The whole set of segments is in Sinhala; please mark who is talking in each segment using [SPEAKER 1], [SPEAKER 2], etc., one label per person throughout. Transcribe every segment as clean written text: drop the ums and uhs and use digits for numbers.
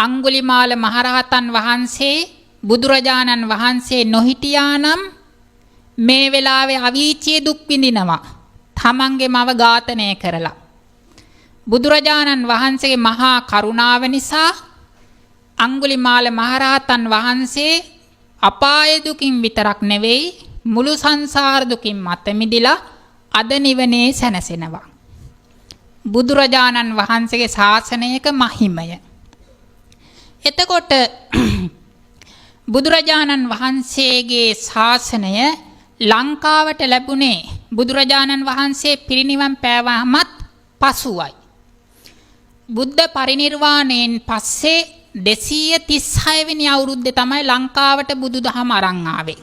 [SPEAKER 1] අඟුලිමාල මහරහතන් වහන්සේ බුදුරජාණන් වහන්සේ නොහිටියානම් මේ වෙලාවේ අවීචිය දුක් විඳිනවා. තමන්ගේ මව ඝාතනය කරලා. බුදුරජාණන් වහන්සේගේ මහා කරුණාව නිසා අඟුලිමාල මහරහතන් වහන්සේ අපාය දුකින් විතරක් නෙවෙයි මුළු සංසාර දුකින් මත මිදිලා අද නිවනේ සැනසෙනවා. බුදුරජාණන් වහන්සේගේ ශාසනයක මහිමය. එතකොට බුදුරජාණන් වහන්සේගේ ශාසනය ලංකාවට ලැබුණේ බුදුරජාණන් වහන්සේ පිරිනිවන් පෑවමත් පසුවයි. බුද්ධ පරිනිර්වාණයෙන් පස්සේ 236 වෙනි අවුරුද්දේ තමයි ලංකාවට බුදුදහම අරන් ආවේ.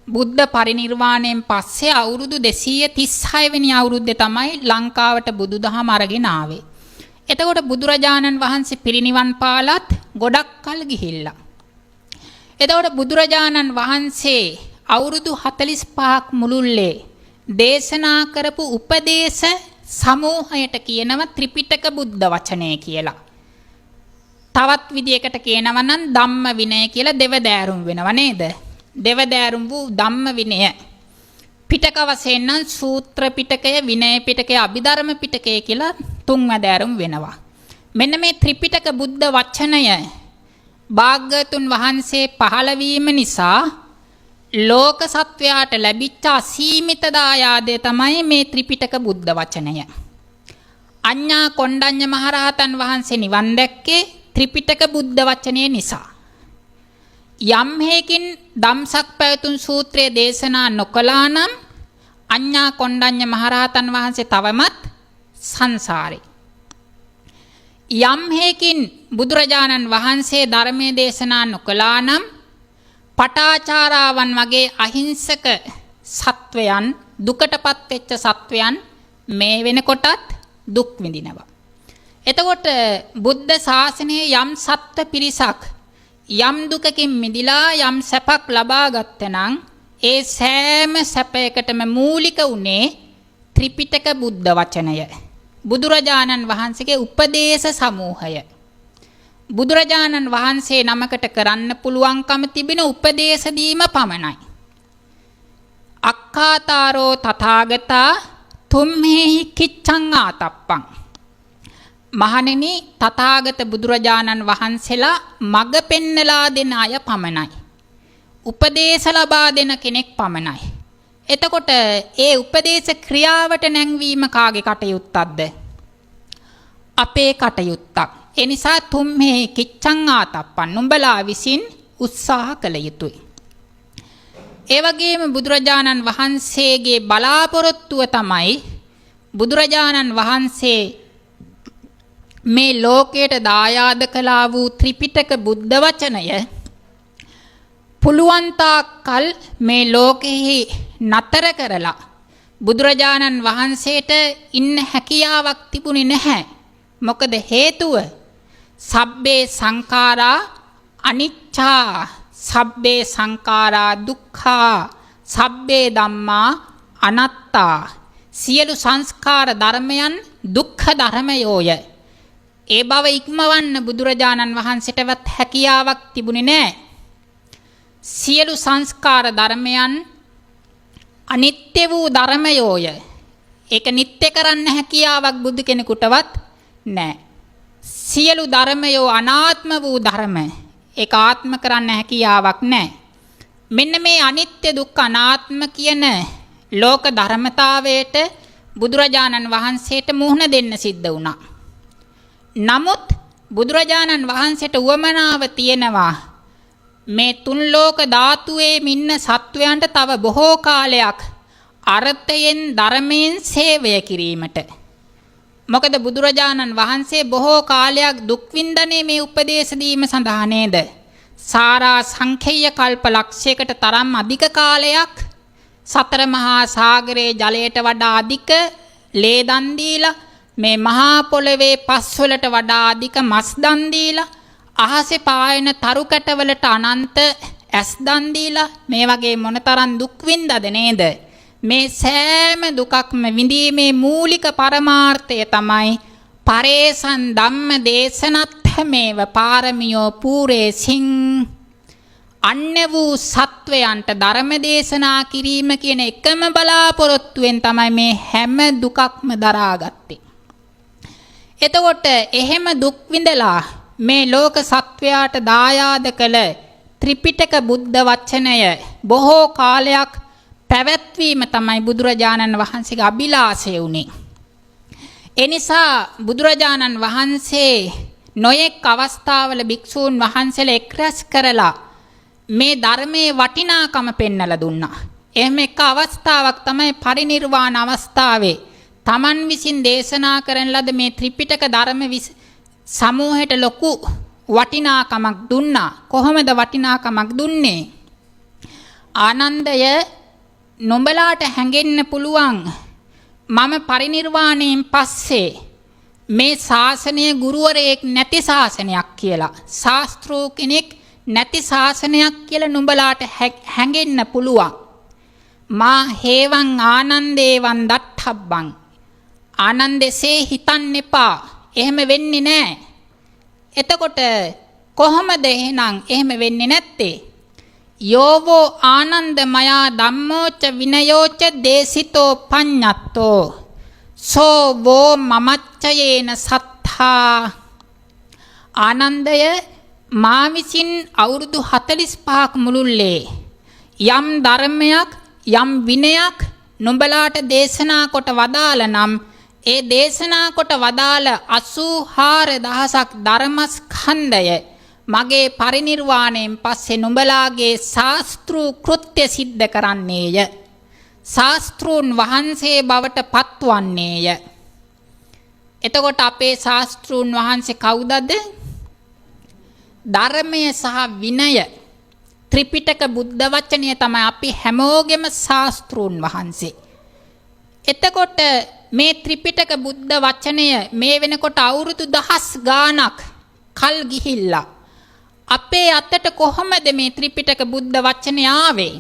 [SPEAKER 1] බුද්ධ පරිනිර්වාණයෙන් පස්සේ අවුරුදු 236 වෙනි අවුරුද්දේ තමයි ලංකාවට බුදුදහම අරගෙන ආවේ. එතකොට බුදුරජාණන් වහන්සේ පිරිනිවන් පාලත් ගොඩක් කල් ගිහිල්ලා. එතකොට බුදුරජාණන් වහන්සේ අවුරුදු 45ක් මුළුල්ලේ දේශනා කරපු උපදේශ සමූහයට කියනවා ත්‍රිපිටක බුද්ධ වචනය කියලා. තවත් විදියකට කියනවා නම් ධම්ම විනය කියලා දෙවදෑරුම් වෙනව නේද? දෙවදෑරුම් වූ ධම්ම විනය. පිටක වශයෙන් නම් සූත්‍ර පිටකය, විනය පිටකය, අභිධර්ම පිටකය කියලා තුන්වැදෑරුම් වෙනවා. මෙන්න මේ ත්‍රිපිටක බුද්ධ වචනය භාග්‍යවතුන් වහන්සේ පහළ වීම නිසා ලෝක සත්වයාට ලැබිච්ච අසීමිත දායාදය තමයි මේ ත්‍රිපිටක බුද්ධ වචනය. අඤ්ඤා කොණ්ඩඤ්ඤ මහරහතන් වහන්සේ නිවන් දැක්කේ ත්‍රිපිටක බුද්ධ වචනය නිසා. යම් හේකින් ධම්සක් පැවතුම් සූත්‍රය දේශනා නොකළා නම් අඤ්ඤා කොණ්ඩඤ්ඤ මහරහතන් වහන්සේ තවමත් සංසාරේ. යම් හේකින් බුදුරජාණන් වහන්සේ ධර්මයේ දේශනා නොකළා නම් පටාචාරාවන් වගේ අහිංසක සත්වයන්, දුකටපත් වෙච්ච සත්වයන් මේ වෙනකොටත් දුක් විඳිනවා. එතකොට බුද්ධ ශාසනයේ යම් සත්ව පිරිසක් යම් දුකකින් මිදිලා යම් සැපක් ලබා ගත්තනම් ඒ සෑම සැපයකටම මූලික උනේ ත්‍රිපිටක බුද්ධ වචනය. බුදුරජාණන් වහන්සේගේ උපදේශ සමූහය. බුදුරජාණන් වහන්සේ නමකට කරන්න පුළුවන්කම තිබෙන උපදේශ දීම පමණයි. අක්ඛාතාරෝ තථාගතා තුම්හෙහි කිච්ඡං ආතප්පං. මහණෙනි, තථාගත බුදුරජාණන් වහන්සේලා මඟ පෙන්නලා දෙන අය පමණයි. උපදේශ ලබා දෙන කෙනෙක් පමණයි. එතකොට ඒ උපදේශ ක්‍රියාවට නැංවීම කාගේ කටයුත්තක්ද? අපේ කටයුත්තක්. ඒ නිසා තුම්හෙහි කිච්ඡං ආතප්පං, නුඹලා විසින් උත්සාහ කළ යුතුයි. ඒ වගේම බුදුරජාණන් වහන්සේගේ බලාපොරොත්තුව තමයි බුදුරජාණන් වහන්සේ මේ ලෝකයට දායාද කළා වූ ත්‍රිපිටක බුද්ධ වචනය පුළුවන් තාක්කල් මේ ලෝකෙහි නතර කරලා බුදුරජාණන් වහන්සේට ඉන්න හැකියාවක් තිබුණේ නැහැ. මොකද හේතුව සබ්බේ සංඛාරා අනිච්චා, සබ්බේ සංඛාරා දුක්ඛා, සබ්බේ ධම්මා අනාත්තා. සියලු සංස්කාර ධර්මයන් දුක්ඛ ධර්මයෝය. ඒ බව ඉක්මවන්න බුදුරජාණන් වහන්සේටවත් හැකියාවක් තිබුණේ නැහැ. සියලු සංස්කාර ධර්මයන් අනිත්‍ය වූ ධර්මයෝය. ඒක නිත්‍ය කරන්න හැකියාවක් බුදු කෙනෙකුටවත් නැහැ. සියලු ධර්මයෝ අනාත්ම වූ ධර්ම. ඒක ආත්ම කරන්න හැකියාවක් නැහැ. මෙන්න මේ අනිත්‍ය දුක්ඛ අනාත්ම කියන ලෝක ධර්මතාවයට බුදුරජාණන් වහන්සේට මුහුණ දෙන්න සිද්ධ වුණා. නමුත් බුදුරජාණන් වහන්සේට උවමනාව තියෙනවා මේ තුන් ලෝක ධාතුවේ ඉන්න සත්වයන්ට තව බොහෝ කාලයක් අර්ථයෙන් ධර්මයෙන් සේවය කිරීමට. මොකද බුදුරජාණන් වහන්සේ බොහෝ කාලයක් දුක් විඳනේ මේ උපදේශ දීම සඳහා නේද? සාරා සංඛේය කල්ප ලක්ෂයකට තරම් අධික කාලයක් සතර මහා සාගරයේ ජලයට වඩා අධික ලේ දන් දීලා, මේ මහා පොළවේ පස් වලට වඩා අධික මස් දන් දීලා, අහසේ පායන තරු කැටවලට අනන්ත ඇස් දන් දීලා මේ වගේ මොනතරම් දුක් විඳද නේද? මේ සෑම දුකක්ම විඳීමේ මූලික පරමාර්ථය තමයි පරේසන් ධම්ම දේශනත්ථ අත්ථමේව පාරමියෝ පූරේසින් අන්‍ය වූ සත්වයන්ට ධර්ම දේශනා කිරීම කියන එකම බලාපොරොත්තුවෙන් තමයි මේ හැම දුකක්ම දරාගත්තේ. එතකොට එහෙම දුක් විඳලා මේ ලෝක සත්වයාට දායාද කළ ත්‍රිපිටක බුද්ධ වචනය බොහෝ කාලයක් පැවැත්වීම තමයි බුදුරජාණන් වහන්සේගේ අභිලාෂය වුණේ. එනිසා බුදුරජාණන් වහන්සේ නොයෙක් අවස්ථාවල භික්ෂූන් වහන්සේලා එක්රැස් කරලා මේ ධර්මයේ වටිනාකම පෙන්වලා දුන්නා. එහෙම එක අවස්ථාවක් තමයි පරිනිර්වාණ අවස්ථාවේ තමන් විසින් දේශනා කරන ලද මේ ත්‍රිපිටක ධර්ම සමූහයට ලොකු වටිනාකමක් දුන්නා. කොහොමද වටිනාකමක් දුන්නේ? ආනන්දය නොඹලාට හැඟෙන්න පුළුවන් මම පරිනිර්වාණයෙන් පස්සේ මේ ශාසනය ගුරුවරයෙක් නැති ශාසනයක් කියලා, ශාස්ත්‍රෝ කෙනෙක් නැති ශාසනයක් කියලා නුඹලාට හැඟෙන්න පුළුවන්. මා හේවං ආනන්දේවන් දට්ඨබ්බං. ආනන්දසේ හිතන්න එපා. එහෙම වෙන්නේ නැහැ. එතකොට කොහොමද එහෙම වෙන්නේ නැත්තේ? යෝවෝ ආනන්දමයා ධම්මෝච විනයෝච දේසිතෝ පඤ්ඤත්තෝ සෝ වෝ මමච්චයේන සත්තා. ආනන්දය මා විසින් අවුරුදු 45ක් මුළුල්ලේ යම් ධර්මයක් යම් විනයක් නුඹලාට දේශනා කොට වදාළ නම් ඒ දේශනා කොට වදාළ 84000ක් ධර්මස්කන්ධය මගේ පරිනිර්වාණයෙන් පස්සේ නුඹලාගේ ශාස්ත්‍රු කෘත්‍ය සිද්ධ කරන්නේය. ශාස්ත්‍රූන් වහන්සේ බවට පත්වන්නේය. එතකොට අපේ ශාස්ත්‍රූන් වහන්සේ කවුදද? ධර්මය සහ විනය ත්‍රිපිටක බුද්ධ වචනය තමයි අපි හැමෝගෙම ශාස්ත්‍රූන් වහන්සේ. එතකොට මේ ත්‍රිපිටක බුද්ධ වචනය මේ වෙනකොට අවුරුදු 10 ගාණක් කල් ගිහිල්ලා අපේ අතට කොහොමද මේ ත්‍රිපිටක බුද්ධ වචනය ආවේ?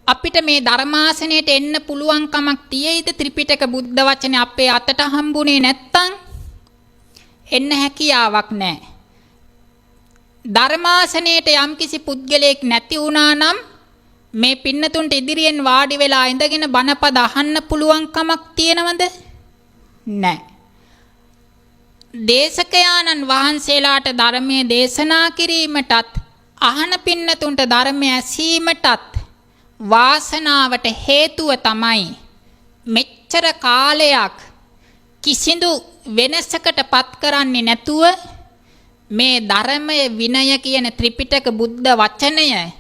[SPEAKER 1] අපිට මේ ධර්මාසනයට එන්න පුළුවන් කමක් තියෙයිද? ත්‍රිපිටක බුද්ධ වචනේ අපේ අතට හම්බුනේ නැත්තම් එන්න හැකියාවක් නැහැ. ධර්මාසනයට යම්කිසි පුද්ගලයෙක් නැති වුණා නම් මේ පින්නතුන්ට ඉදිරියෙන් වාඩි වෙලා ඉඳගෙන බණපද අහන්න පුළුවන් කමක් තියෙනවද? නැහැ. දේශකයාණන් වහන්සේලාට ධර්මයේ දේශනා කිරීමටත් අහන පින්නතුන්ට ධර්මය ඇසීමටත් වාසනාවට හේතුව තමයි මෙච්චර කාලයක් කිසිදු වෙනසකට පත් කරන්නේ නැතුව මේ ධර්මය විනය කියන ත්‍රිපිටක බුද්ධ වචනය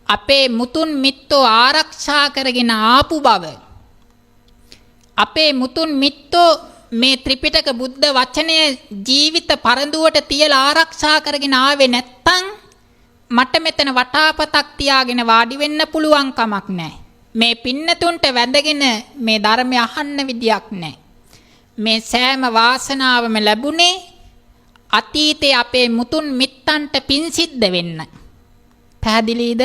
[SPEAKER 1] අපේ මුතුන් මිත්තෝ ආරක්ෂා කරගෙන ආපු බව, අපේ මුතුන් මිත්තෝ මේ ත්‍රිපිටක බුද්ධ වචනය ජීවිත පරදුවට තියලා ආරක්ෂා කරගෙන ආවේ නැත්තම් මට මෙතන වටාපතක් තියාගෙන වාඩි වෙන්න පුළුවන් කමක් නැහැ. මේ පින්නතුන්ට වැඳගෙන මේ ධර්මය අහන්න විදියක් නැහැ. මේ සෑම වාසනාවම ලැබුණේ අතීතයේ අපේ මුතුන් මිත්තන්ට පින් සිද්ධ වෙන්න. පැහැදිලිද?